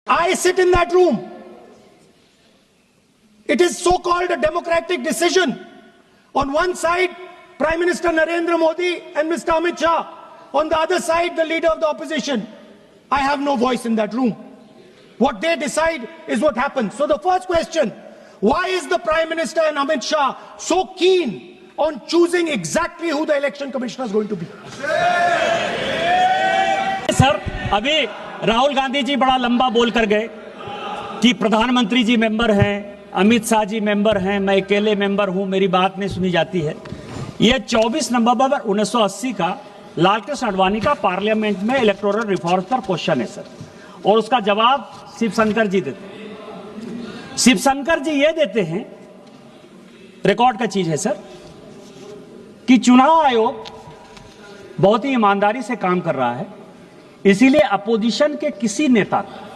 I sit in that room. It is so-called a democratic decision. On one side, Prime Minister Narendra Modi and Mr. Amit Shah. On the other side, the leader of the opposition. I have no voice in that room. What they decide is what happens. So the first question, why is the Prime Minister and Amit Shah so keen on choosing exactly who the election commissioner is going to be? Sir, अभी राहुल गांधी जी बड़ा लंबा बोल कर गए कि प्रधानमंत्री जी member हैं, Amit Shah ji member हैं, मैं अकेले मेंबर हूं, मेरी बात नहीं सुनी जाती है। यह 24 नवंबर 1980 का लालकृष्ण आडवाणी का पार्लियामेंट में इलेक्टोरल रिफॉर्म पर क्वेश्चन है सर, और उसका जवाब शिवशंकर जी देते हैं। शिवशंकर जी ये देते हैं, रिकॉर्ड का चीज है सर, कि चुनाव आयोग बहुत ही ईमानदारी से काम कर रहा है, इसीलिए अपोजिशन के किसी नेता को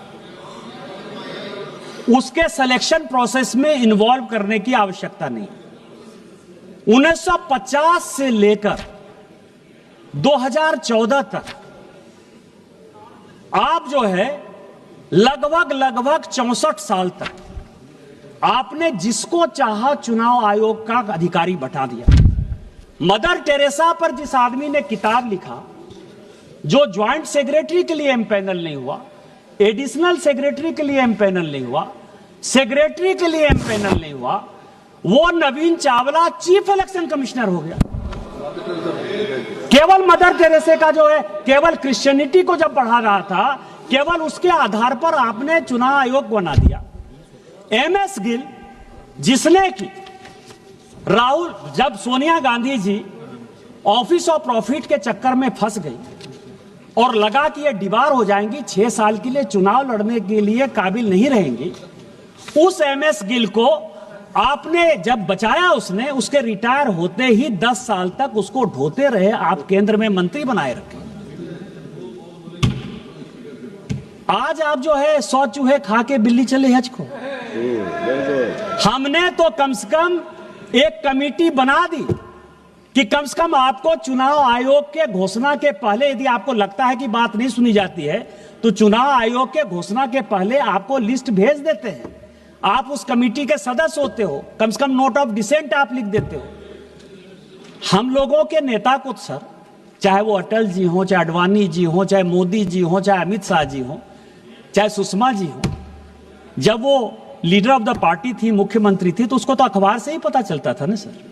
उसके सिलेक्शन प्रोसेस में इन्वॉल्व करने की आवश्यकता नहीं। 1950 से लेकर 2014 तक आप जो है लगभग 64 साल तक आपने जिसको चाहा चुनाव आयोग का अधिकारी बैठा दिया। मदर टेरेसा पर जिस आदमी ने किताब लिखा, जो ज्वाइंट सेक्रेटरी के लिए एमपैनल नहीं हुआ, एडिशनल सेक्रेटरी के लिए एमपैनल नहीं हुआ, सेक्रेटरी के लिए एमपैनल नहीं हुआ, वो नवीन चावला चीफ इलेक्शन कमिश्नर हो गया। केवल मदर टेरेसा का जो है, केवल क्रिश्चियनिटी को जब बढ़ा रहा था, केवल उसके आधार पर आपने चुनाव आयोग बना दिया। एमएस गिल, जिसने की राहुल, जब Sonia Gandhi ji office of profit के चक्कर में फंस गई और लगा कि ये दीवार हो जाएंगी, 6 साल के लिए चुनाव लड़ने के लिए काबिल नहीं रहेंगी, उस एमएस गिल को आपने जब बचाया, उसने उसके रिटायर होते ही 10 साल तक उसको ढोते रहे, आप केंद्र में मंत्री बनाए रखे। आज आप जो है 100 चूहे खा के बिल्ली चले हज को। हमने तो कम से कम एक कमेटी बना दी कि कम से कम आपको चुनाव आयोग के घोषणा के पहले, यदि आपको लगता है कि बात नहीं सुनी जाती है, तो चुनाव आयोग के घोषणा के पहले आपको लिस्ट भेज देते हैं। आप उस कमेटी के सदस्य होते हो, कम से कम नोट ऑफ डिसेंट आप लिख देते हो। हम लोगों के नेता को सर, चाहे वो अटल जी हो, चाहे आडवाणी जी हो, चाहे मोदी जी हो, चाहे अमित शाह जी हो, चाहे सुषमा जी हो, जब वो लीडर ऑफ द पार्टी थी, मुख्यमंत्री थी, तो उसको तो अखबार से ही पता चलता था ना सर।